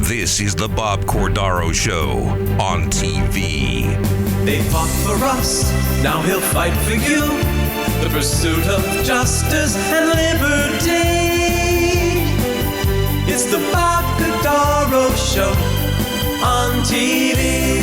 This is the Bob Cordaro Show on TV. They fought for us, now he'll fight for you. The pursuit of justice and liberty. It's the Bob Cordaro Show on TV.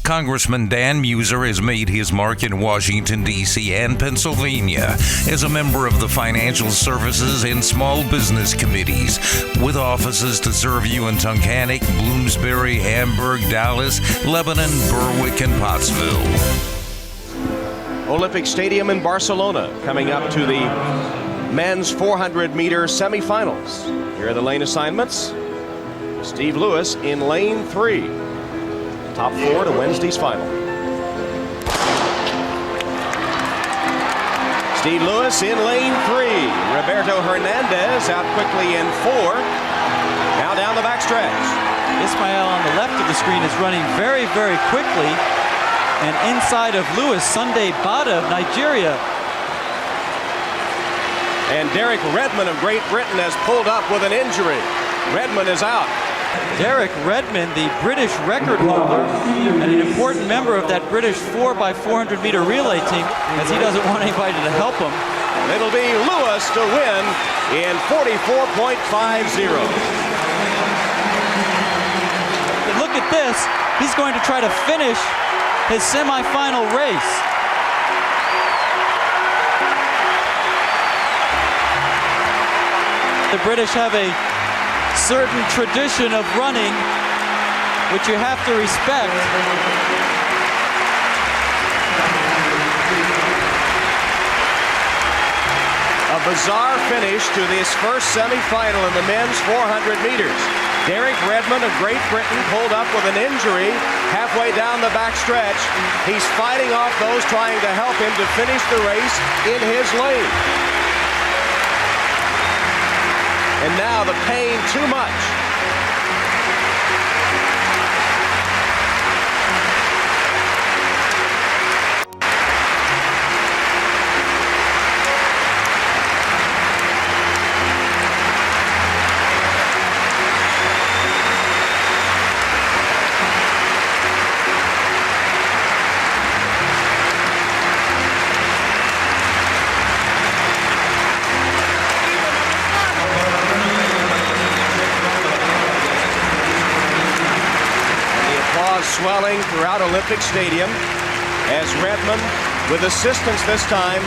Congressman Dan Muser has made his mark in Washington, D.C. and Pennsylvania as a member of the Financial Services and Small Business Committees, with offices to serve you in Tunkhannock, Bloomsbury, Hamburg, Dallas, Lebanon, Berwick, and Pottsville. Olympic Stadium in Barcelona, coming up to the men's 400-meter semifinals. Here are the lane assignments. Steve Lewis in lane 3. Top 4 to Wednesday's final. Steve Lewis in lane 3. Roberto Hernandez out quickly in 4. Now down the backstretch. Ismael on the left of the screen is running very, very quickly. And inside of Lewis, Sunday Bada of Nigeria. And Derek Redmond of Great Britain has pulled up with an injury. Redmond is out. Derek Redmond, the British record holder and an important member of that British 4x400 meter relay team, as he doesn't want anybody to help him. It'll be Lewis to win in 44.50. Look at this. He's going to try to finish his semifinal race. The British have a certain tradition of running, which you have to respect. A bizarre finish to this first semifinal in the men's 400 meters. Derek Redmond of Great Britain pulled up with an injury halfway down the backstretch. He's fighting off those trying to help him to finish the race in his lane. And now the pain too much. Swelling throughout Olympic Stadium as Redmond, with assistance this time,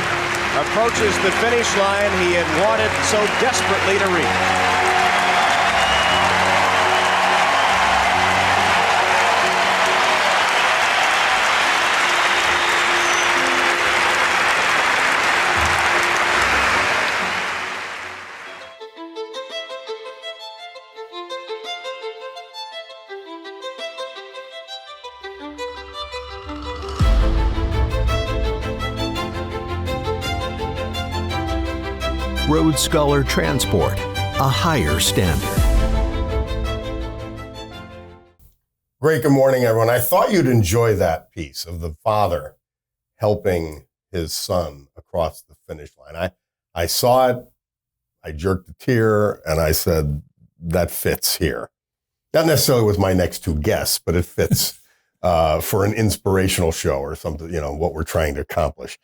approaches the finish line he had wanted so desperately to reach. Road Scholar Transport, a higher standard. Great, good morning, everyone. I thought you'd enjoy that piece of the father helping his son across the finish line. I saw it, I jerked a tear, and I said, that fits here. Not necessarily with my next two guests, but it fits for an inspirational show or something, you know, what we're trying to accomplish.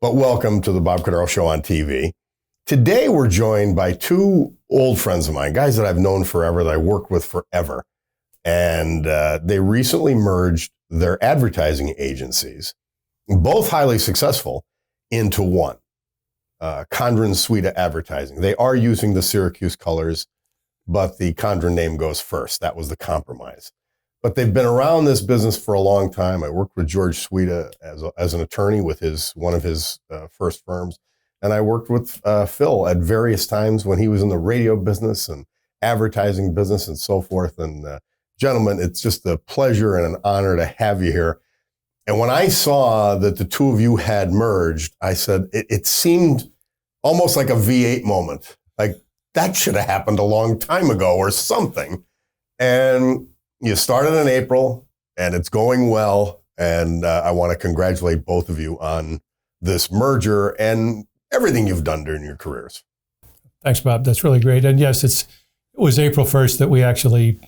But welcome to the Bob Cordaro Show on TV. Today, we're joined by two old friends of mine, guys that I've known forever, that I worked with forever. And they recently merged their advertising agencies, both highly successful, into one, Condron Sweda Advertising. They are using the Syracuse colors, but the Condron name goes first. That was the compromise. But they've been around this business for a long time. I worked with George Sweda as an attorney with one of his first firms. And I worked with Phil at various times when he was in the radio business and advertising business and so forth. And gentlemen, it's just a pleasure and an honor to have you here. And when I saw that the two of you had merged, I said, it seemed almost like a V8 moment. Like that should have happened a long time ago or something. And you started in April and it's going well. And I want to congratulate both of you on this merger. And everything you've done during your careers. Thanks, Bob. That's really great. And yes, it was April 1st that we actually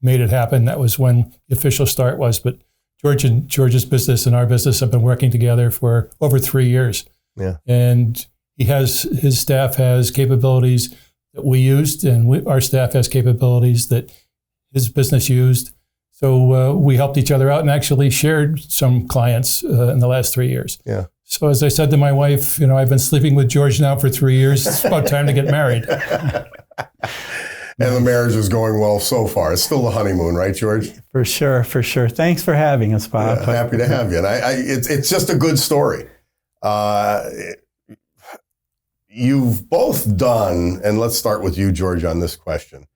made it happen. That was when the official start was. But George's business and our business have been working together for over 3 years. Yeah. And his staff has capabilities that we used, and our staff has capabilities that his business used. So we helped each other out and actually shared some clients in the last 3 years. Yeah. So as I said to my wife, I've been sleeping with George now for 3 years. It's about time to get married. And the marriage is going well so far. It's still the honeymoon, right, George? For sure, for sure. Thanks for having us, Bob. Yeah, happy to have you. And it's just a good story. You've both done, and let's start with you, George, on this question.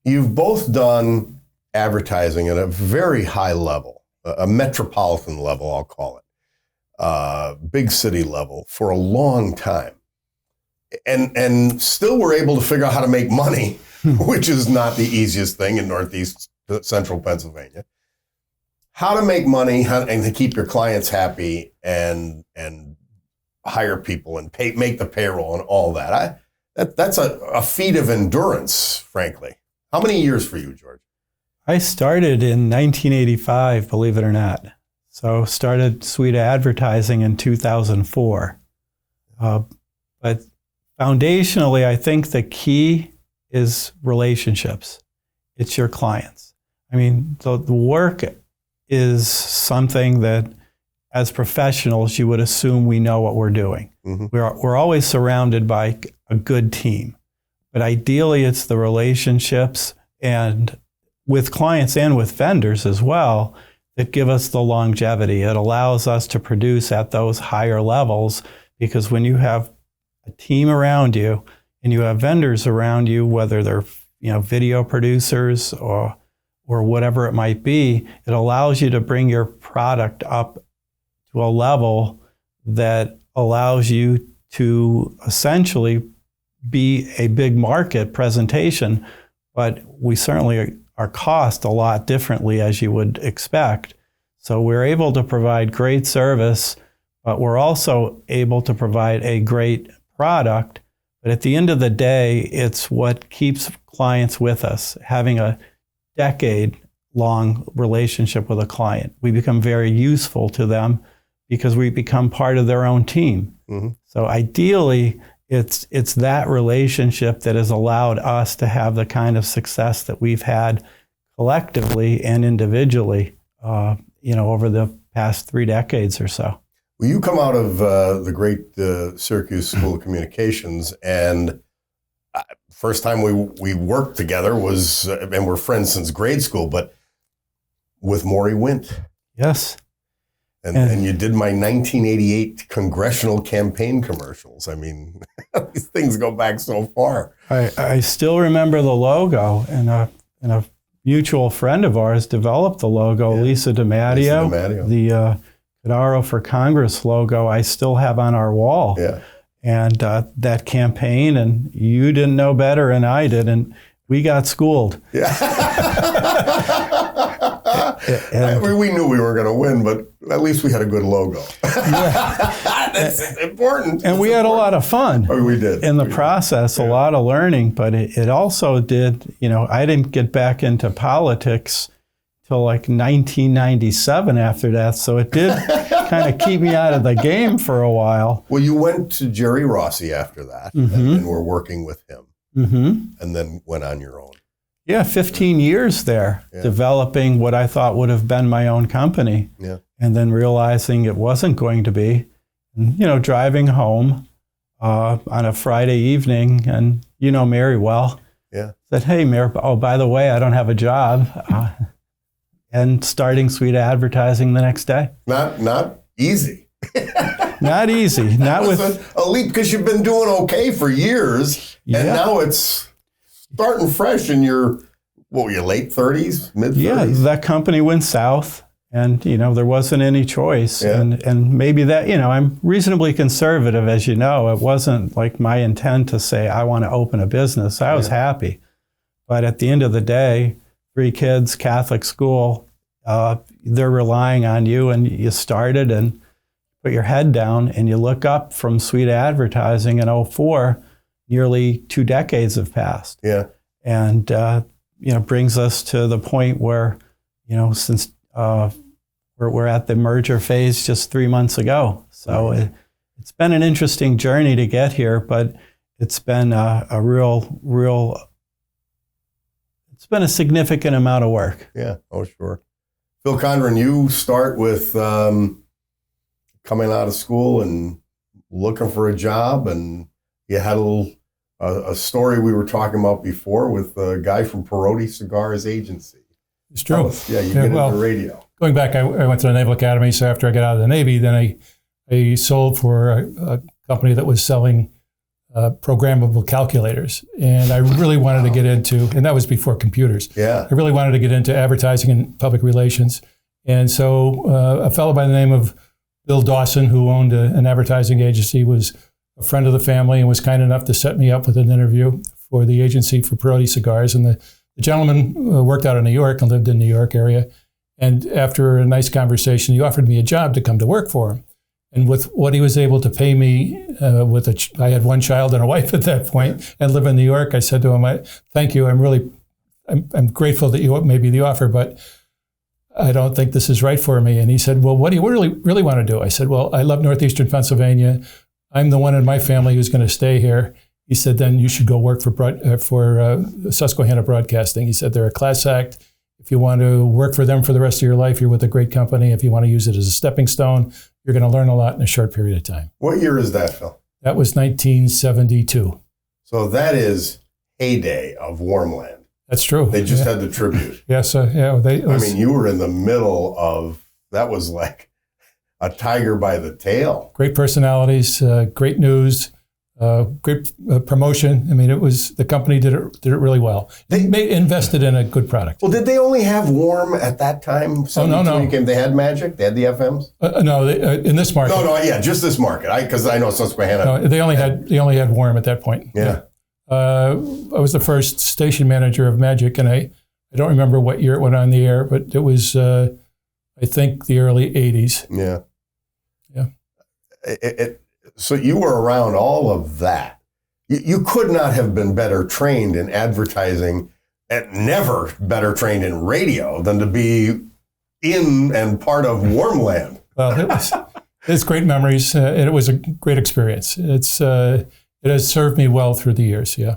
You've both done advertising at a very high level, a metropolitan level, I'll call it, big city level for a long time. And still were able to figure out how to make money, which is not the easiest thing in Northeast Central Pennsylvania. How to make money and to keep your clients happy and hire people and make the payroll and all that. That's a feat of endurance, frankly. How many years for you, George? I started in 1985, believe it or not. So started Sweda Advertising in 2004. But foundationally, I think the key is relationships. It's your clients. I mean, the work is something that as professionals, you would assume we know what we're doing. Mm-hmm. We're always surrounded by a good team. But ideally, it's the relationships and with clients and with vendors as well that give us the longevity. It allows us to produce at those higher levels, because when you have a team around you and you have vendors around you, whether they're video producers or whatever it might be, it allows you to bring your product up to a level that allows you to essentially be a big market presentation, but we certainly are cost a lot differently as you would expect. So we're able to provide great service, but we're also able to provide a great product. But at the end of the day, it's what keeps clients with us. Having a decade-long relationship with a client, we become very useful to them because we become part of their own team. Mm-hmm. So ideally, it's that relationship that has allowed us to have the kind of success that we've had collectively and individually, over the past 3 decades or so. Well, you come out of the great Syracuse School of Communications, and first time we worked together was, and we're friends since grade school, but with Maury Wint. Yes. And you did my 1988 congressional campaign commercials. I mean, these things go back so far. I still remember the logo, and a mutual friend of ours developed the logo, Lisa DiMatteo. The Cordaro for Congress logo I still have on our wall. Yeah. And that campaign, and you didn't know better and I did, and we got schooled. Yeah. We knew we were going to win, but at least we had a good logo. Yeah. That's important. And we had a lot of fun. Oh, we did. In the process, a lot of learning, but it also did, I didn't get back into politics till like 1997 after that, so it did kind of keep me out of the game for a while. Well, you went to Jerry Rossi after that, and were working with him, and then went on your own. Yeah, 15 years there, developing what I thought would have been my own company, and then realizing it wasn't going to be. And, driving home on a Friday evening, and Mary well, said, "Hey, Mary, oh, by the way, I don't have a job." And starting Sweda Advertising the next day. Not easy. Not easy. Not with a leap, because you've been doing okay for years, and now it's starting fresh in your, what were you, late 30s, mid 30s? Yeah, that company went south, and there wasn't any choice, and maybe that I'm reasonably conservative, as you know. It wasn't like my intent to say I want to open a business. I was happy, but at the end of the day, 3 kids, Catholic school, they're relying on you, and you started and put your head down and you look up from Sweda Advertising in 2004, nearly 2 decades have passed. Yeah. And, brings us to the point where, since we're at the merger phase just 3 months ago. So it's been an interesting journey to get here, but it's been it's been a significant amount of work. Yeah. Oh, sure. Phil Condron, you start with coming out of school and looking for a job, and you had a story we were talking about before with a guy from Perotti Cigars Agency. It's true. Yeah, you get into radio. Going back, I went to the Naval Academy, so after I got out of the Navy, then I sold for a company that was selling programmable calculators. And I really wanted to get into, and that was before computers. Yeah. I really wanted to get into advertising and public relations. And so a fellow by the name of Bill Dawson, who owned an advertising agency, was a friend of the family and was kind enough to set me up with an interview for the agency for Perotti Cigars. And the gentleman worked out in New York and lived in the New York area. And after a nice conversation, he offered me a job to come to work for him. And with what he was able to pay me, I had one child and a wife at that point, and live in New York, I said to him, "Thank you. I'm grateful that you made me the offer, but I don't think this is right for me." And he said, "Well, what do you really want to do?" I said, "Well, I love Northeastern Pennsylvania. I'm the one in my family who's going to stay here." He said, "Then you should go work for Susquehanna Broadcasting." He said, "They're a class act. If you want to work for them for the rest of your life, you're with a great company. If you want to use it as a stepping stone, you're going to learn a lot in a short period of time." What year is that, Phil? That was 1972. So that is heyday of Warmland. That's true. They just had the tribute. Yes, you were in the middle of, that was like a tiger by the tail. Great personalities, great news, great promotion. I mean, the company did it really well. They invested in a good product. Well, did they only have Warm at that time? No. They had Magic? They had the FMs? No, in this market. No, just this market. Because I know Susquehanna. No, they only had Warm at that point. Yeah. I was the first station manager of Magic, and I don't remember what year it went on the air, but it was, I think, the early 80s. Yeah. Yeah. So you were around all of that. You could not have been better trained in advertising and never better trained in radio than to be in and part of Warmland. Well, it's great memories, and it was a great experience. It has served me well through the years, yeah.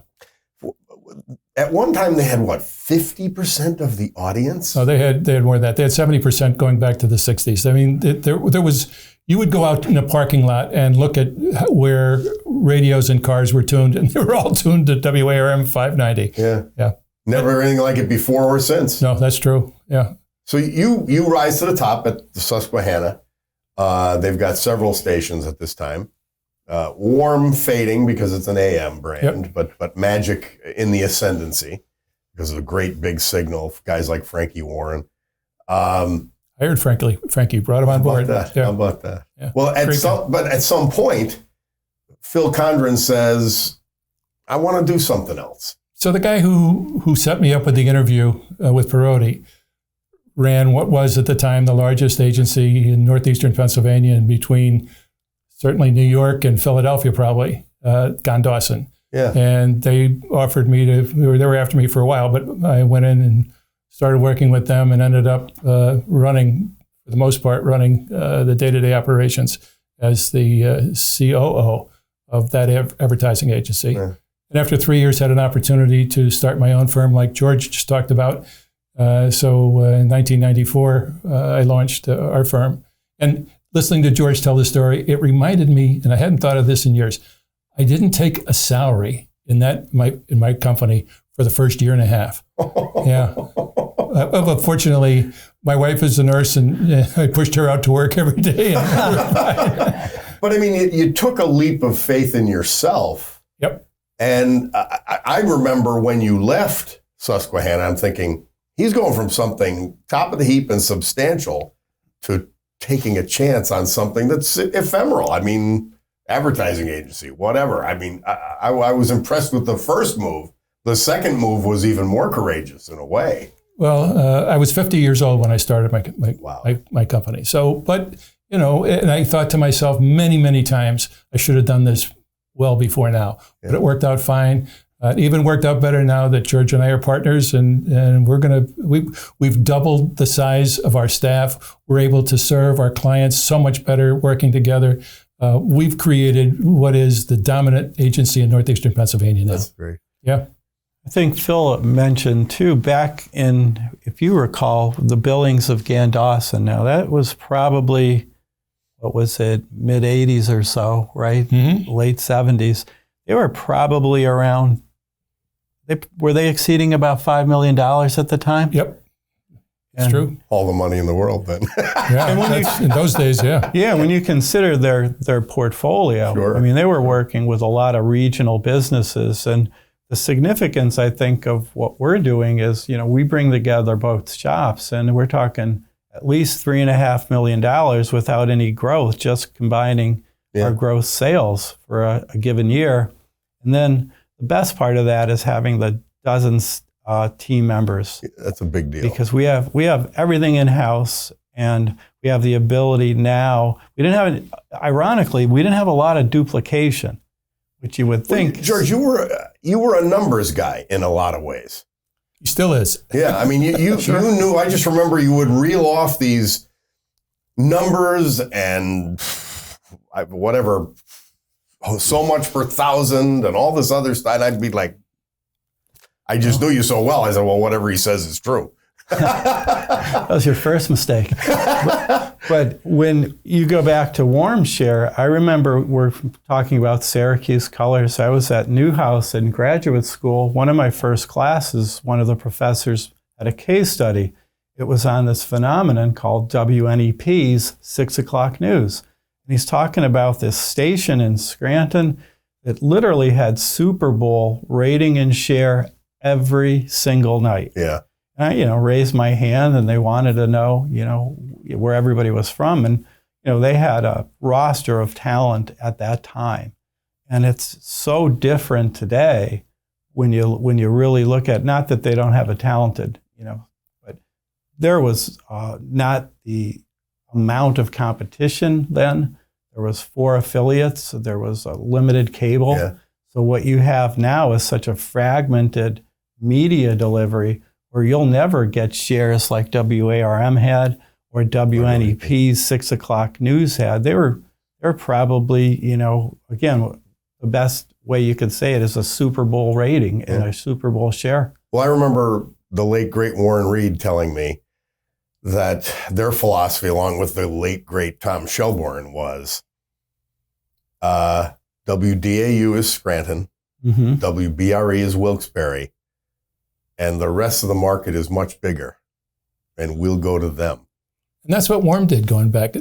At one time, they had, 50% of the audience? Oh, they had more than that. They had 70% going back to the 60s. I mean, there was, you would go out in a parking lot and look at where radios and cars were tuned, and they were all tuned to WARM 590. Yeah. Never anything like it before or since. No, that's true, yeah. So you rise to the top at the Susquehanna. They've got several stations at this time. Warm fading because it's an AM brand, yep. but Magic in the ascendancy because of the great big signal. Guys like Frankie Warren. I heard Frankie brought him on board. How about that? Yeah. Well, at some point, Phil Condron says, "I want to do something else." So the guy who set me up with the interview with Perotti ran what was at the time the largest agency in northeastern Pennsylvania, and between certainly New York and Philadelphia, probably, Con Dawson. Yeah. And they offered me they were after me for a while, but I went in and started working with them and ended up running, for the most part, the day-to-day operations as the COO of that advertising agency. Yeah. And after 3 years, had an opportunity to start my own firm like George just talked about. So in 1994, I launched our firm. And listening to George tell the story, it reminded me, and I hadn't thought of this in years, I didn't take a salary in my company for the first year and a half. Yeah. But fortunately, my wife is a nurse, and I pushed her out to work every day. But I mean, you took a leap of faith in yourself. Yep. And I remember when you left Susquehanna, I'm thinking, he's going from something top of the heap and substantial to taking a chance on something that's ephemeral. I mean, advertising agency, whatever. I mean, I was impressed with the first move. The second move was even more courageous in a way. Well, I was 50 years old when I started my company. So, but And I thought to myself many, many times, I should have done this well before now. But it worked out fine. It even worked out better now that George and I are partners, and we've doubled the size of our staff. We're able to serve our clients so much better working together. We've created what is the dominant agency in northeastern Pennsylvania now. That's great. Yeah. I think Phil mentioned too, back in, if you recall, the Billings of Gandawson. Now that was probably, what was it, mid 80s or so, right? Mm-hmm. Late 70s. They were probably around, were they exceeding about $5 million at the time? Yep. It's true. All the money in the world then. Yeah, in those days, yeah. Yeah, when you consider their portfolio, Sure. I mean, they were working with a lot of regional businesses, and the significance, I think, of what we're doing is, we bring together both shops, and we're talking at least $3.5 million without any growth, just combining our gross sales for a given year. And then the best part of that is having the dozens team members. That's a big deal. Because we have everything in-house, and we have the ability now. Ironically, we didn't have a lot of duplication, which you would think. Well, George, you were a numbers guy in a lot of ways. He still is. Yeah, I mean, you knew. I just remember you would reel off these numbers and whatever, so much per thousand and all this other stuff. And I'd be like, I just knew you so well. I said, well, whatever he says is true. That was your first mistake. But when you go back to warm share, I remember we're talking about Syracuse colors. I was at Newhouse in graduate school. One of my first classes, one of the professors had a case study. It was on this phenomenon called WNEP's 6 o'clock news. And he's talking about this station in Scranton that literally had Super Bowl rating and share every single night. Yeah. And I, raised my hand, and they wanted to know, where everybody was from. And, they had a roster of talent at that time. And it's so different today when you really look at, not that they don't have a talented, but there was not the amount of competition then. There was 4 affiliates. There was a limited cable. Yeah. So what you have now is such a fragmented media delivery where you'll never get shares like WARM had or WNEP's 6 o'clock news had. They're probably, again, the best way you could say it is a Super Bowl rating and a Super Bowl share. Well, I remember the late, great Warren Reed telling me that their philosophy, along with the late, great Tom Shelbourne, was WDAU is Scranton, WBRE is Wilkes-Barre, and the rest of the market is much bigger, and we'll go to them. And that's what Warm did going back.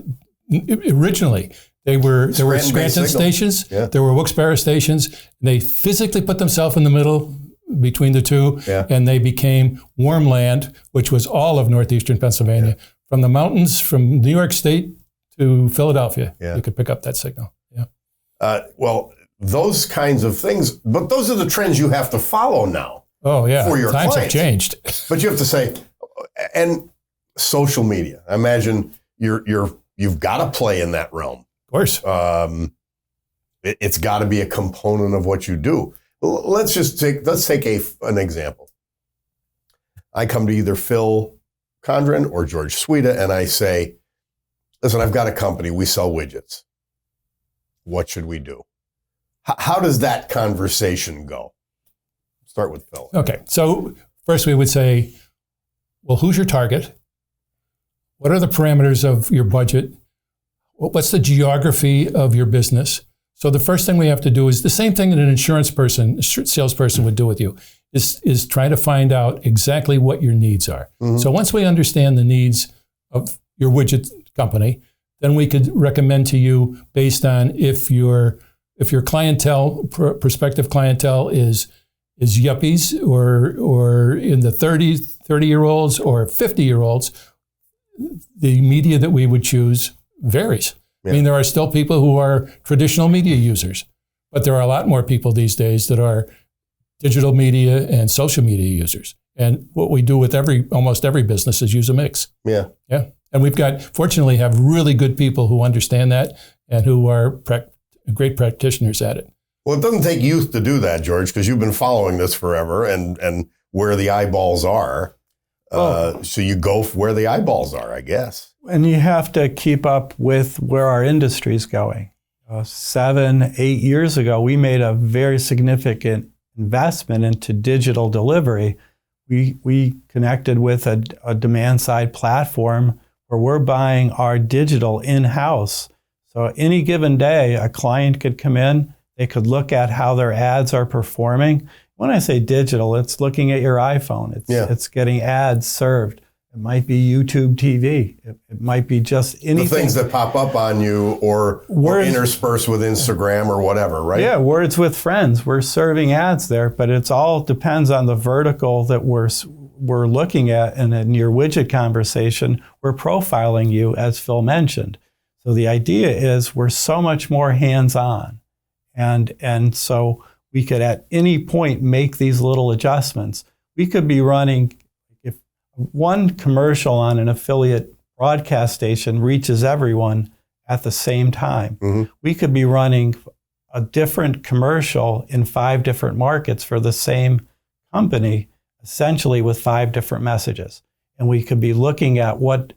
Originally, there were Scranton stations, there were Wilkes-Barre stations, and they physically put themselves in the middle between the two, and they became Warmland, which was all of northeastern Pennsylvania. From the mountains, from New York State to Philadelphia, you could pick up that signal. Well, those kinds of things, but those are the trends you have to follow now. Oh, yeah. For your Times clients. have changed. But you have to say, and social media. I imagine you've got to play in that realm. Of course. It's got to be a component of what you do. Let's take an example. I come to either Phil Condron or George Sweda, and I say, listen, I've got a company. We sell widgets. What should we do? How does that conversation go? Start with Phil. Okay. So first we would say, well, who's your target? What are the parameters of your budget? What's the geography of your business? So the first thing we have to do is the same thing that an salesperson would do with you, is try to find out exactly what your needs are. So once we understand the needs of your widget company, then we could recommend to you based on if your clientele, prospective clientele is yuppies or in the 30-year-olds or 50-year-olds, the media that we would choose varies. I mean, there are still people who are traditional media users, but there are a lot more people these days that are digital media and social media users. And what we do with almost every business is use a mix. Yeah. And fortunately, have really good people who understand that and who are great practitioners at it. Well, it doesn't take youth to do that, George, because you've been following this forever and where the eyeballs are. So you go where the eyeballs are, I guess. And you have to keep up with where our industry is going. 7, 8 years ago, we made a very significant investment into digital delivery. We connected with a demand-side platform where we're buying our digital in-house. So any given day, a client could come in, they could look at how their ads are performing. When I say digital, it's looking at your iPhone. It's getting ads served. It might be YouTube TV. It might be just anything. The things that pop up on you or interspersed with Instagram or whatever, right? Yeah, words with friends. We're serving ads there, but it's all depends on the vertical that we're looking at. And in your widget conversation, we're profiling you, as Phil mentioned. So the idea is we're so much more hands-on. And so we could at any point make these little adjustments. We could be running, if one commercial on an affiliate broadcast station reaches everyone at the same time, we could be running a different commercial in 5 different markets for the same company, essentially with 5 different messages. And we could be looking at what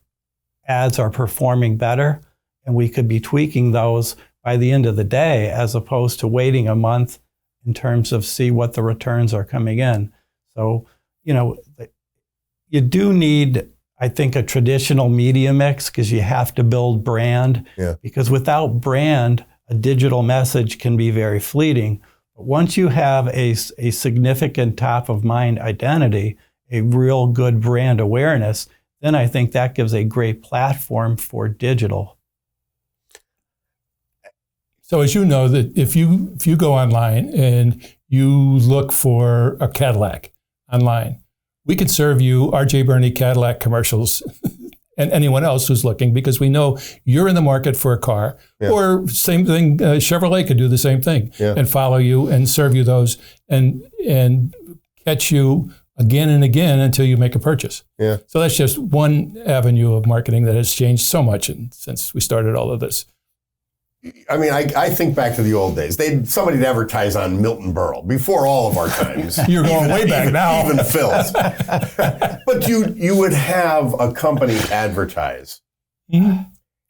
ads are performing better, and we could be tweaking those by the end of the day, as opposed to waiting a month in terms of see what the returns are coming in. So, you do need, I think, a traditional media mix because you have to build brand. Yeah. Because without brand, a digital message can be very fleeting. But once you have a significant top of mind identity, a real good brand awareness, then I think that gives a great platform for digital. So as you know, that if you go online and you look for a Cadillac online, we could serve you RJ Burney Cadillac commercials and anyone else who's looking, because we know you're in the market for a car. Yeah. Or same thing, Chevrolet could do the same thing and follow you and serve you those and catch you again and again until you make a purchase. Yeah. So that's just one avenue of marketing that has changed so much since we started all of this. I mean, I think back to the old days. Somebody'd advertise on Milton Berle before all of our times. You're going way back now. Even Phil's. But you would have a company advertise, and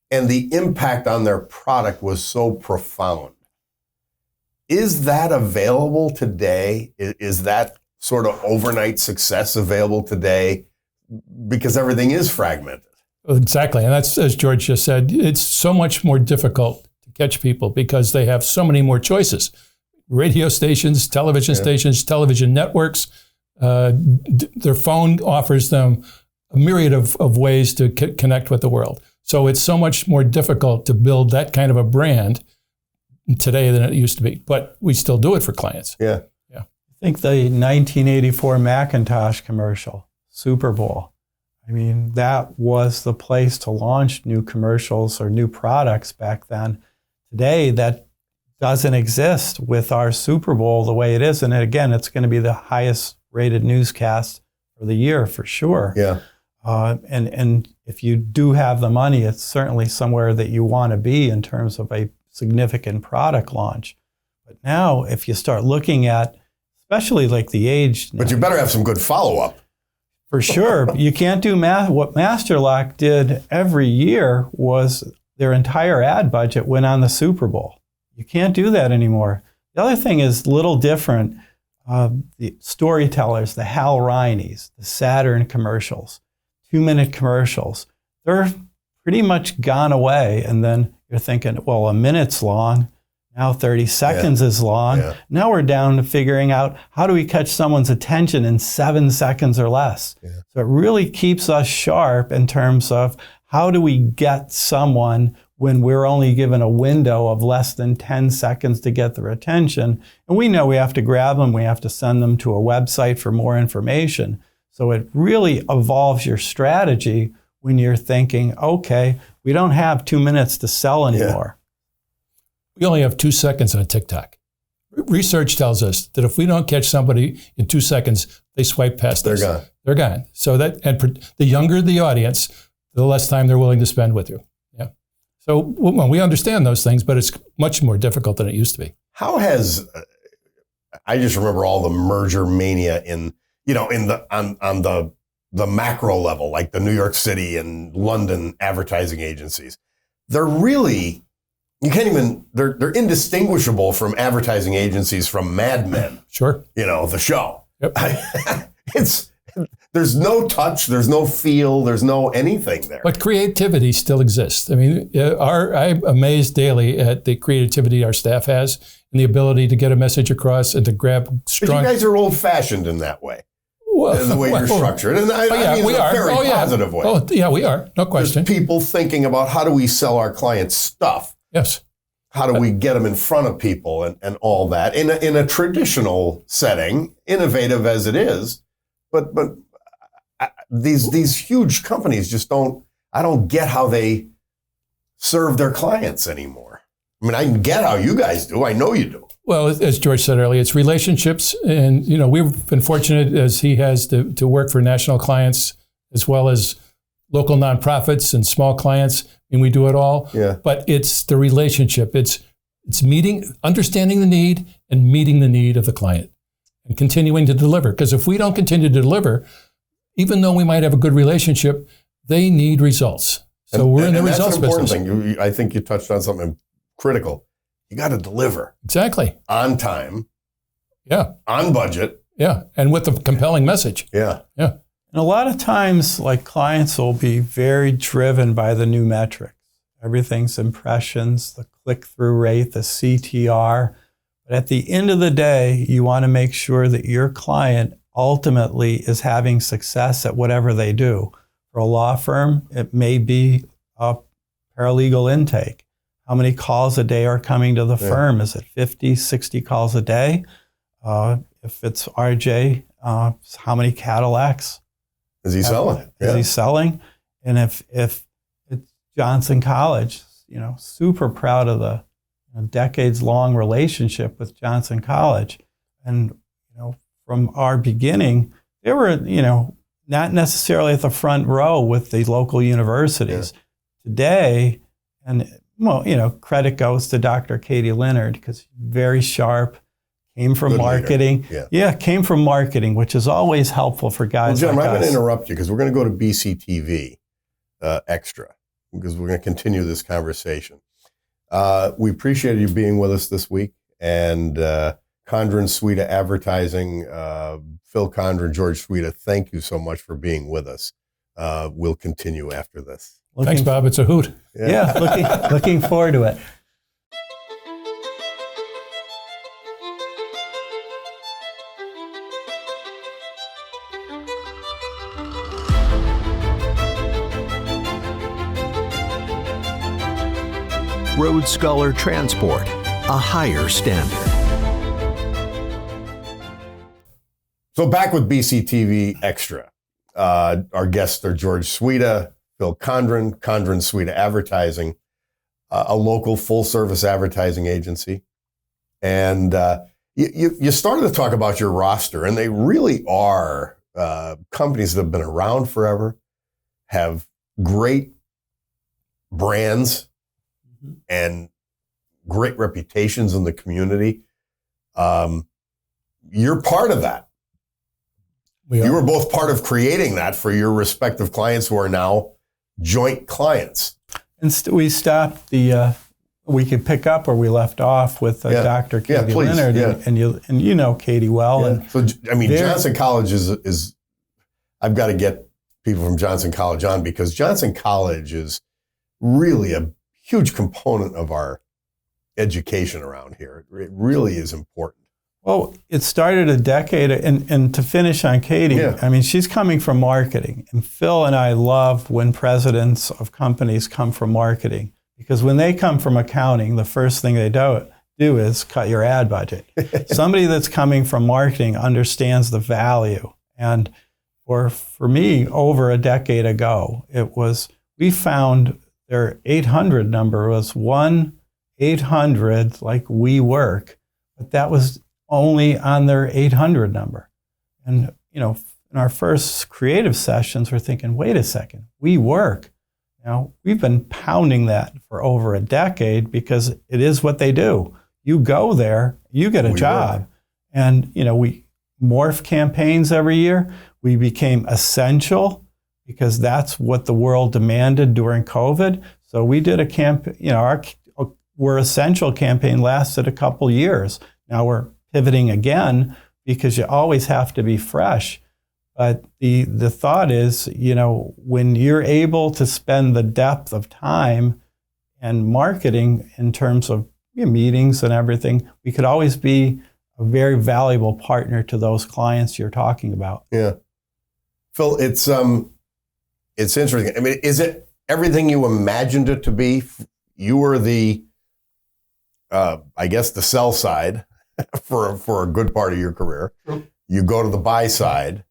the impact on their product was so profound. Is that available today? Is that sort of overnight success available today? Because everything is fragmented. Exactly. And that's, as George just said, it's so much more difficult catch people because they have so many more choices. Radio stations, television stations, television networks. Their phone offers them a myriad of ways to connect with the world. So it's so much more difficult to build that kind of a brand today than it used to be. But we still do it for clients. Yeah. I think the 1984 Macintosh commercial, Super Bowl, I mean, that was the place to launch new commercials or new products back then. Today, that doesn't exist with our Super Bowl the way it is. And again, it's going to be the highest rated newscast for the year for sure. Yeah. And if you do have the money, it's certainly somewhere that you want to be in terms of a significant product launch. But now, if you start looking at, especially like the age. But you better have some good follow-up. For sure. You can't do what Masterlock did every year was their entire ad budget went on the Super Bowl. You can't do that anymore. The other thing is a little different. The storytellers, the Hal Reineys, the Saturn commercials, 2-minute commercials, they're pretty much gone away. And then you're thinking, well, a minute's long. Now 30 seconds is long. Yeah. Now we're down to figuring out how do we catch someone's attention in 7 seconds or less. Yeah. So it really keeps us sharp in terms of how do we get someone when we're only given a window of less than 10 seconds to get their attention. And we know we have to grab them. We have to send them to a website for more information. So it really evolves your strategy when you're thinking, okay, we don't have 2 minutes to sell anymore. Yeah. We only have 2 seconds on TikTok. Research tells us that if we don't catch somebody in 2 seconds, they swipe past us. They're gone. They're gone. So that, and the younger the audience, the less time they're willing to spend with you. Yeah. So well, we understand those things, but it's much more difficult than it used to be. How has I just remember all the merger mania on the macro level, like the New York City and London advertising agencies. They're really, they're indistinguishable from advertising agencies from Mad Men. Sure. The show. Yep. There's no touch, there's no feel, there's no anything there. But creativity still exists. I mean, I'm amazed daily at the creativity our staff has and the ability to get a message across and to grab strong. But you guys are old-fashioned in that way. Well, the way you're structured. And I mean we in a are. very positive way. Oh, yeah, we are. No question. There's people thinking about how do we sell our clients stuff? Yes. How do we get them in front of people and all that in a traditional setting, innovative as it is, but these huge companies I don't get how they serve their clients anymore. I mean, I can get how you guys do. I know you do. Well, as George said earlier, it's relationships. And, we've been fortunate as he has to work for national clients as well as local nonprofits and small clients. And we do it all. Yeah. But it's the relationship. It's understanding the need and meeting the need of the client and continuing to deliver. Because if we don't continue to deliver, even though we might have a good relationship, they need results. So we're in the results business. That's an important thing. I think you touched on something critical. You got to deliver. Exactly. On time. Yeah. On budget. Yeah. And with a compelling message. Yeah. Yeah. And a lot of times, like, clients will be very driven by the new metrics. Everything's impressions, the click-through rate, the CTR. But at the end of the day, you want to make sure that your client ultimately is having success at whatever they do. For a law firm, it may be a paralegal intake. How many calls a day are coming to the firm? Is it 50, 60 calls a day? If it's RJ, how many Cadillacs is he selling? Is he selling? And if it's Johnson College, super proud of the decades-long relationship with Johnson College. And, from our beginning, they were, not necessarily at the front row with the local universities. Yeah. Today, and credit goes to Dr. Katie Leonard because very sharp, came from marketing. Came from marketing, which is always helpful for guys like us. Jim, I'm going to interrupt you because we're going to go to BCTV Extra because we're going to continue this conversation. We appreciate you being with us this week. And Condron Sweda Advertising, Phil Condron, George Sweda, thank you so much for being with us. We'll continue after this. Thanks, Bob. It's a hoot. Yeah, looking forward to it. Road Scholar Transport, a higher standard. So back with BCTV Extra. Our guests are George Sweda, Phil Condron, Condron Sweda Advertising, a local full-service advertising agency. And you started to talk about your roster, and they really are companies that have been around forever, have great brands, and great reputations in the community. You're part of that. You were both part of creating that for your respective clients who are now joint clients. And we stopped we could pick up where we left off with Dr. Katie Leonard, and you know Katie well. Yeah. So, I mean, Johnson College is, I've got to get people from Johnson College on because Johnson College is really a huge component of our education around here. It really is important. Well, it started a decade, and to finish on Katie, I mean, she's coming from marketing. And Phil and I love when presidents of companies come from marketing, because when they come from accounting, the first thing they do is cut your ad budget. Somebody that's coming from marketing understands the value. And for me, over a decade ago, we found their 800 number was 1-800, like we work, but that was only on their 800 number. And, in our first creative sessions, we're thinking, wait a second, we work. Now, we've been pounding that for over a decade because it is what they do. You go there, you get a job. And, we morph campaigns every year. We became essential because that's what the world demanded during COVID. So we did a campaign, our We're Essential campaign lasted a couple years. Now we're pivoting again because you always have to be fresh. But the thought is, when you're able to spend the depth of time and marketing in terms of meetings and everything, we could always be a very valuable partner to those clients you're talking about. Yeah. Phil, it's interesting. I mean, is it everything you imagined it to be? You were the, I guess, the sell side for a good part of your career. True. You go to the buy side.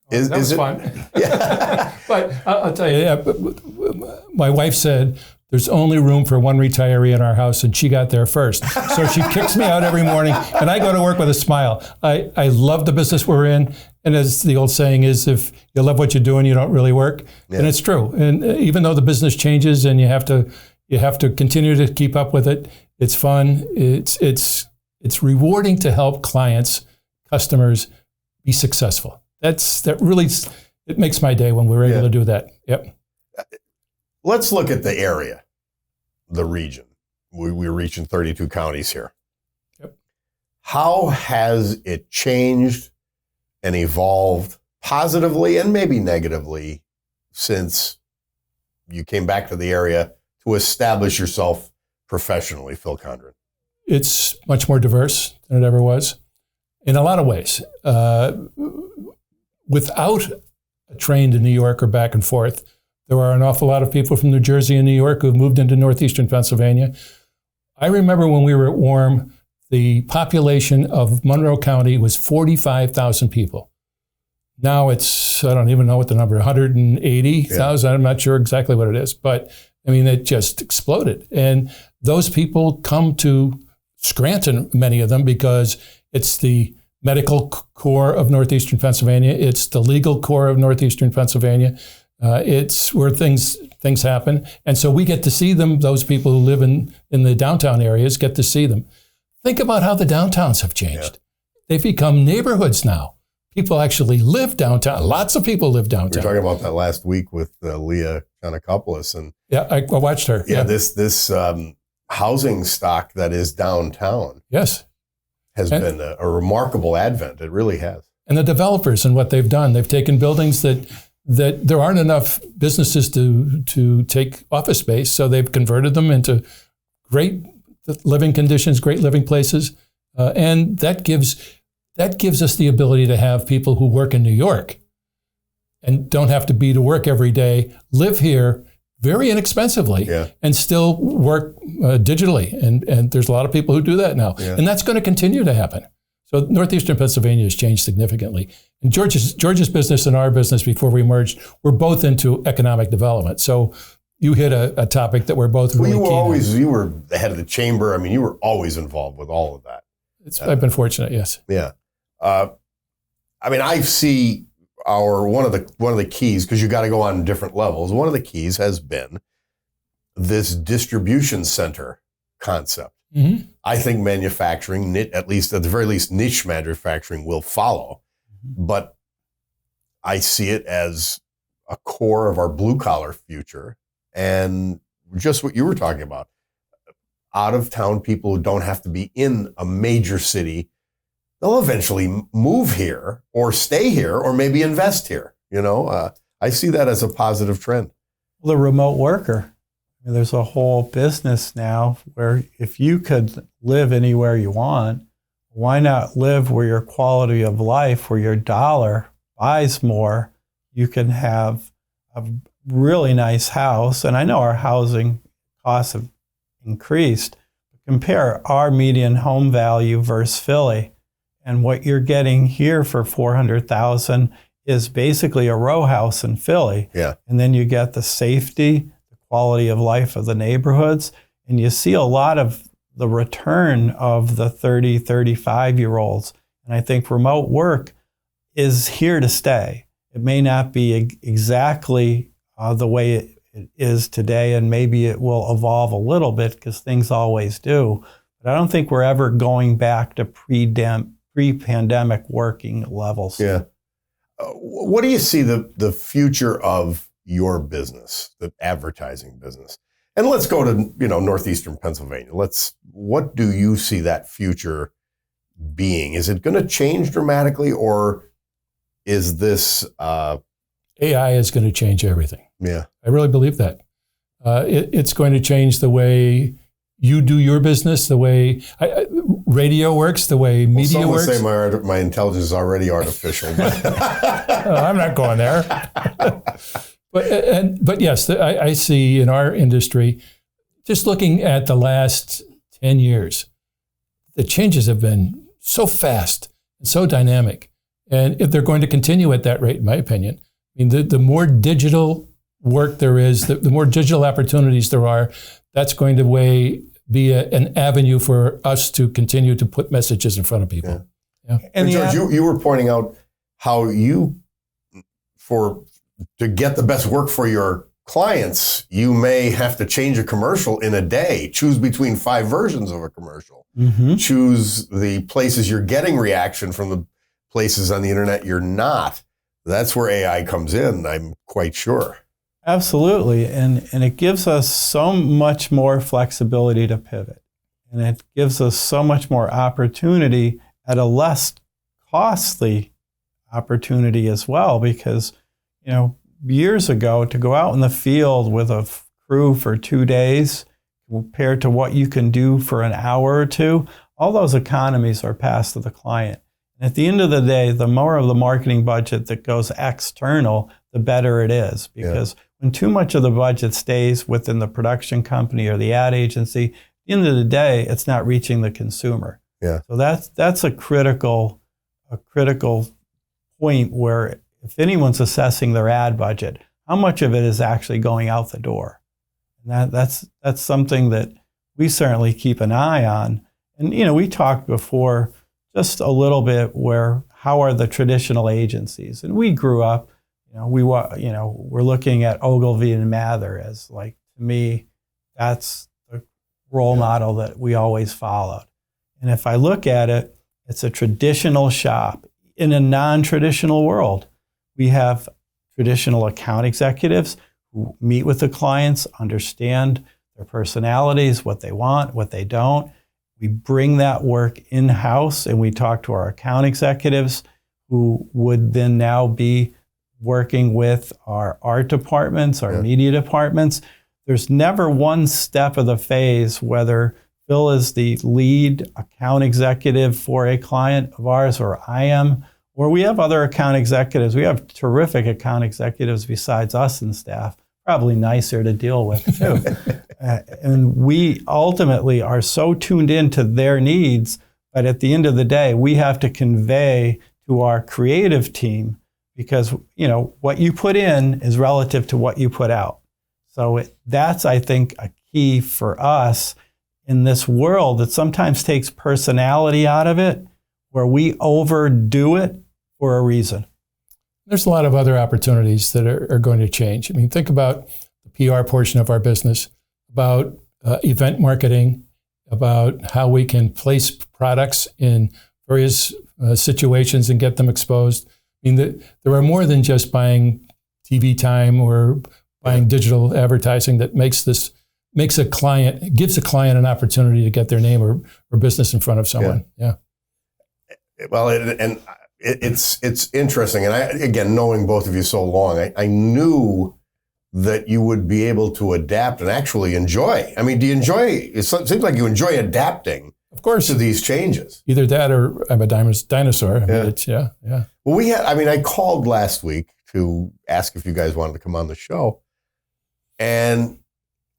That was fun. Yeah. But I'll tell you, my wife said, there's only room for one retiree in our house, and she got there first. So she kicks me out every morning, and I go to work with a smile. I love the business we're in, and as the old saying is, if you love what you're doing, you don't really work. Yeah. And it's true. And even though the business changes and you have to continue to keep up with it, it's fun. It's rewarding to help clients, customers be successful. It makes my day when we're able to do that. Yep. Let's look at the area, the region. We're reaching 32 counties here. Yep. How has it changed and evolved positively and maybe negatively since you came back to the area to establish yourself professionally, Phil Condron? It's much more diverse than it ever was in a lot of ways. Without a train to New York or back and forth, there are an awful lot of people from New Jersey and New York who have moved into northeastern Pennsylvania. I remember when we were at Warm, the population of Monroe County was 45,000 people. Now it's, I don't even know what the number, 180,000. I'm not sure exactly what it is, but I mean, it just exploded. And those people come to Scranton, many of them, because it's the medical core of northeastern Pennsylvania. It's the legal core of northeastern Pennsylvania. It's where things happen. And so we get to see them. Those people who live in the downtown areas get to see them. Think about how the downtowns have changed. Yeah. They've become neighborhoods now. People actually live downtown. Lots of people live downtown. We were talking about that last week with Leah Kanakopoulos. And yeah, I watched her. Yeah, this housing stock that is downtown. Yes. Has been a remarkable advent. It really has. And the developers and what they've done, they've taken buildings that there aren't enough businesses to take office space, so they've converted them into great living conditions, great living places, and that gives us the ability to have people who work in New York and don't have to be to work every day, live here very inexpensively, and still work digitally. And there's a lot of people who do that now. Yeah. And that's going to continue to happen. So northeastern Pennsylvania has changed significantly. And George's business and our business before we merged, we're both into economic development. So you hit a topic that we're both really keen on. You were the head of the chamber. I mean, you were always involved with all of that. I've been fortunate, yes. Yeah. I mean, I see one of the keys, because you got to go on different levels. One of the keys has been this distribution center concept. Mm-hmm. I think manufacturing, at the very least, niche manufacturing will follow. But I see it as a core of our blue collar future. And just what you were talking about, out of town people who don't have to be in a major city, they'll eventually move here or stay here or maybe invest here. I see that as a positive trend. The remote worker. There's a whole business now where if you could live anywhere you want, why not live where your quality of life, where your dollar buys more? You can have a really nice house. And I know our housing costs have increased. Compare our median home value versus Philly. And what you're getting here for $400,000 is basically a row house in Philly. Yeah. And then you get the safety, the quality of life of the neighborhoods, and you see a lot of the return of the 30, 35-year-olds. And I think remote work is here to stay. It may not be exactly the way it is today, and maybe it will evolve a little bit because things always do. But I don't think we're ever going back to pre-pandemic working levels. Yeah. What do you see the future of your business, the advertising business? And let's go to, northeastern Pennsylvania. What do you see that future being? Is it going to change dramatically, or is this AI is going to change everything. Yeah. I really believe that. It's going to change the way you do your business, the way radio works, the way media works. Some would say my intelligence is already artificial. I'm not going there. But yes, I see in our industry, just looking at the last 10 years, the changes have been so fast and so dynamic. And if they're going to continue at that rate, in my opinion, I mean, the more digital work there is, the more digital opportunities there are, that's going to be an avenue for us to continue to put messages in front of people. Yeah. And George, you were pointing out how to get the best work for your clients, you may have to change a commercial in a day, choose between 5 versions of a commercial, choose the places you're getting reaction from the places on the internet you're not. That's where AI comes in, I'm quite sure. Absolutely. And it gives us so much more flexibility to pivot. And it gives us so much more opportunity at a less costly opportunity as well, because years ago, to go out in the field with a crew for 2 days compared to what you can do for an hour or two, all those economies are passed to the client. And at the end of the day, the more of the marketing budget that goes external, the better it is. Because when too much of the budget stays within the production company or the ad agency, at the end of the day, it's not reaching the consumer. Yeah. So that's a critical point where if anyone's assessing their ad budget, how much of it is actually going out the door? And that's something that we certainly keep an eye on. And we talked before just a little bit how are the traditional agencies? And we grew up, we're looking at Ogilvy and Mather as, like, to me, that's the role model that we always followed. And if I look at it, it's a traditional shop in a non-traditional world. We have traditional account executives who meet with the clients, understand their personalities, what they want, what they don't. We bring that work in-house, and we talk to our account executives who would then now be working with our art departments, our media departments. There's never one step of the phase, whether Phil is the lead account executive for a client of ours or I am, or we have other account executives. We have terrific account executives besides us and staff, probably nicer to deal with too. And we ultimately are so tuned into their needs, but at the end of the day, we have to convey to our creative team, because what you put in is relative to what you put out. So that's, I think, a key for us in this world that sometimes takes personality out of it, where we overdo it for a reason. There's a lot of other opportunities that are going to change. I mean, think about the PR portion of our business, about event marketing, about how we can place products in various situations and get them exposed. I mean, there are more than just buying TV time or buying digital advertising that gives a client an opportunity to get their name or business in front of someone. Yeah. Well, it's interesting. And again, knowing both of you so long, I knew that you would be able to adapt and actually enjoy. I mean, do you enjoy, it seems like you enjoy adapting, of course, to these changes. Either that or I'm a dinosaur. I mean, yeah. Well, I called last week to ask if you guys wanted to come on the show. And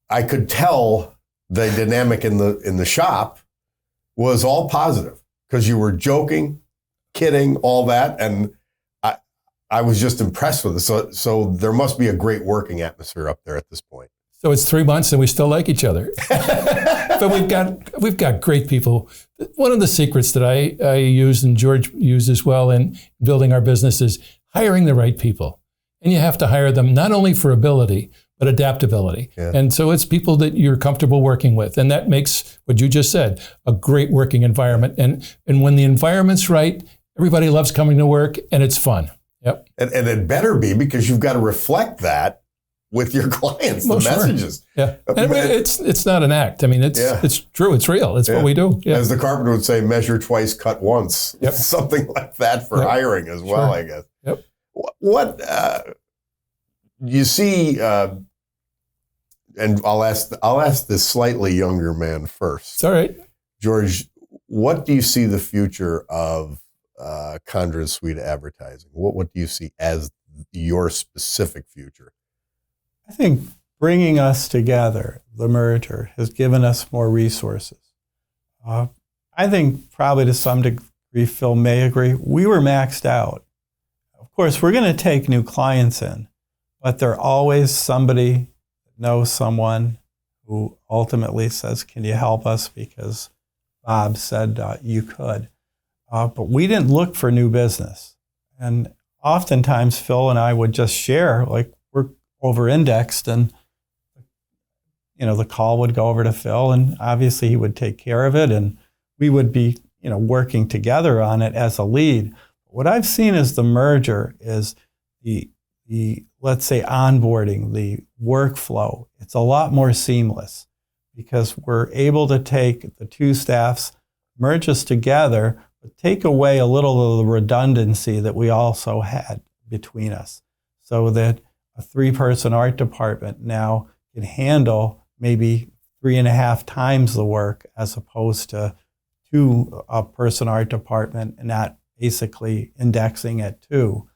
I could tell the dynamic in the shop was all positive, because you were joking, kidding, all that. And I was just impressed with it. So there must be a great working atmosphere up there at this point. So it's 3 months and we still like each other. But we've got great people. One of the secrets that I use and George used as well in building our business is hiring the right people. And you have to hire them not only for ability, but adaptability. Yeah. And so it's people that you're comfortable working with. And that makes what you just said a great working environment. And when the environment's right, everybody loves coming to work and it's fun. Yep. And it better be, because you've got to reflect that with your clients, the messages. Yeah. And it's not an act. I mean, it's true. It's real. It's what we do. Yeah. As the carpenter would say, measure twice, cut once. Yep. Something like that for hiring as well, I guess. Yep. What you see, and I'll ask this slightly younger man first. It's all right. George, what do you see the future of Condron Sweda Advertising? What do you see as your specific future? I think bringing us together, the merger, has given us more resources. I think probably to some degree, Phil may agree, we were maxed out. Of course, we're going to take new clients in, but there's always somebody that knows someone who ultimately says, can you help us? Because Bob said you could. But we didn't look for new business. And oftentimes, Phil and I would just share, like, we're over-indexed, and the call would go over to Phil, and obviously he would take care of it, and we would be working together on it as a lead. What I've seen as the merger is the let's say onboarding, the workflow. It's a lot more seamless because we're able to take the two staffs, merge us together, but take away a little of the redundancy that we also had between us, so that a 3-person art department now can handle maybe 3.5 times the work as opposed to 2-person art department and not basically indexing at 2.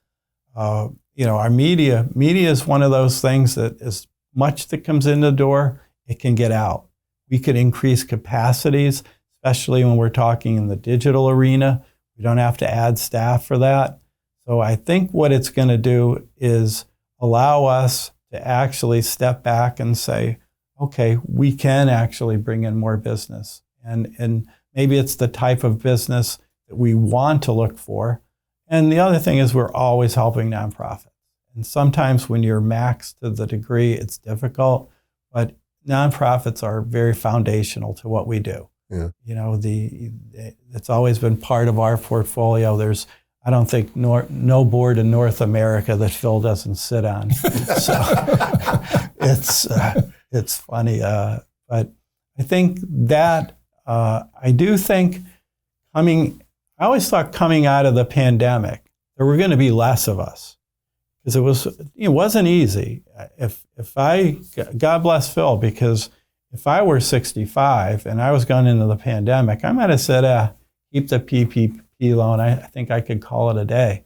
Our media is one of those things that as much that comes in the door, it can get out. We could increase capacities, especially when we're talking in the digital arena. We don't have to add staff for that. So I think what it's going to do is allow us to actually step back and say, okay, we can actually bring in more business. And maybe it's the type of business that we want to look for. And the other thing is we're always helping nonprofits. And sometimes when you're maxed to the degree, it's difficult, but nonprofits are very foundational to what we do. Yeah. It's always been part of our portfolio. There's, I don't think, no board in North America that Phil doesn't sit on. So it's funny. But I think that, I do think I always thought coming out of the pandemic, there were going to be less of us. Because it wasn't easy. God bless Phil, because if I were 65 and I was going into the pandemic, I might have said, keep the PPP loan. I think I could call it a day.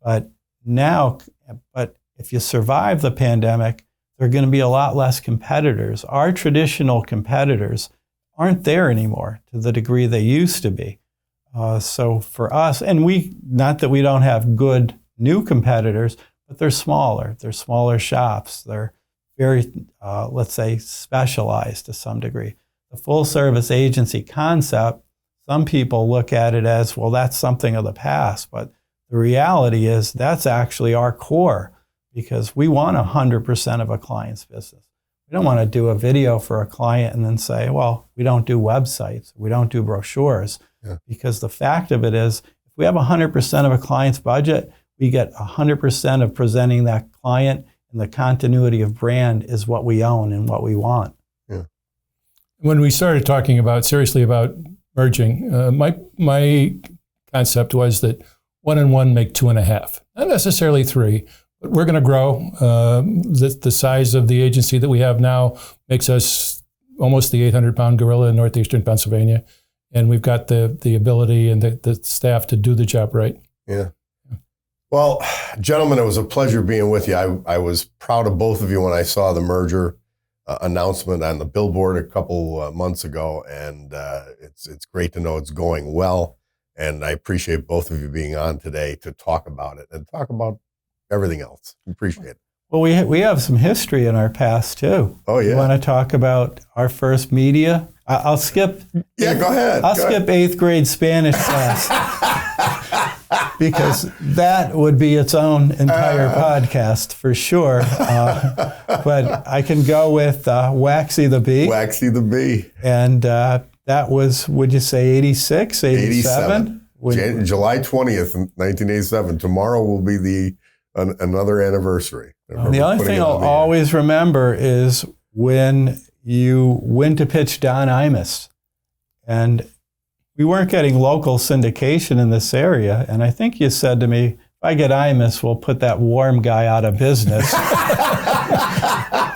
But if you survive the pandemic, there are going to be a lot less competitors. Our traditional competitors aren't there anymore to the degree they used to be. So for us, and not that we don't have good new competitors, but they're smaller. They're smaller shops. They're very, let's say, specialized to some degree. The full service agency concept, some people look at it as, well, that's something of the past. But the reality is that's actually our core, because we want 100% of a client's business. We don't want to do a video for a client and then say, well, we don't do websites. We don't do brochures. Yeah. Because the fact of it is, if we have 100% of a client's budget, we get 100% of presenting that client, and the continuity of brand is what we own and what we want. Yeah. When we started talking seriously about merging, my concept was that 1 and 1 make 2.5, not necessarily 3, but we're going to grow. The size of the agency that we have now makes us almost the 800-pound gorilla in northeastern Pennsylvania, and we've got the ability and the staff to do the job right. Yeah. Well, gentlemen, it was a pleasure being with you. I was proud of both of you when I saw the merger announcement on the billboard a couple months ago, and it's great to know it's going well. And I appreciate both of you being on today to talk about it and talk about everything else. Appreciate it. Well, we have some history in our past too. Oh yeah. You want to talk about our first media? I'll skip. Yeah, go ahead. I'll skip 8th grade Spanish class. because that would be its own entire podcast for sure. But I can go with Waxy the Bee. Waxy the Bee. And that was, would you say 86, 87? July 20th, 1987. Tomorrow will be another anniversary. The only thing I'll always remember is when you went to pitch Don Imus. And we weren't getting local syndication in this area. And I think you said to me, if I get Imus, we'll put that warm guy out of business.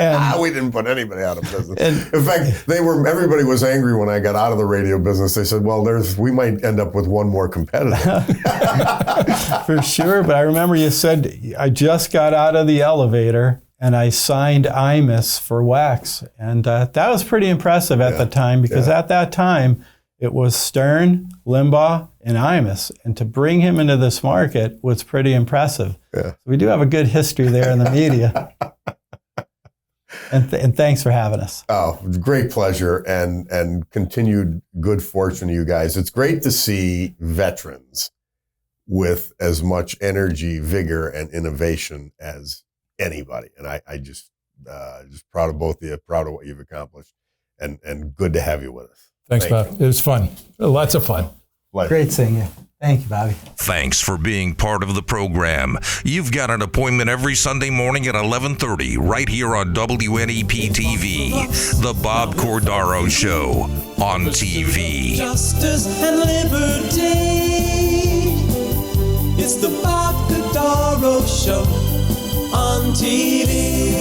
And we didn't put anybody out of business. In fact, everybody was angry when I got out of the radio business. They said, well, we might end up with one more competitor. For sure. But I remember you said, I just got out of the elevator and I signed Imus for Wax. And that was pretty impressive at the time, because at that time, it was Stern, Limbaugh, and Imus. And to bring him into this market was pretty impressive. Yeah. So we do have a good history there in the media. And thanks for having us. Oh, great pleasure and continued good fortune to you guys. It's great to see veterans with as much energy, vigor, and innovation as anybody. And I just proud of both of you, proud of what you've accomplished, and good to have you with us. Thanks, Bob. It was fun. Lots of fun. Pleasure. Great seeing you. Thank you, Bobby. Thanks for being part of the program. You've got an appointment every Sunday morning at 11:30 right here on WNEP TV. The Bob Cordaro Show on TV. Justice and liberty. It's the Bob Cordaro Show on TV.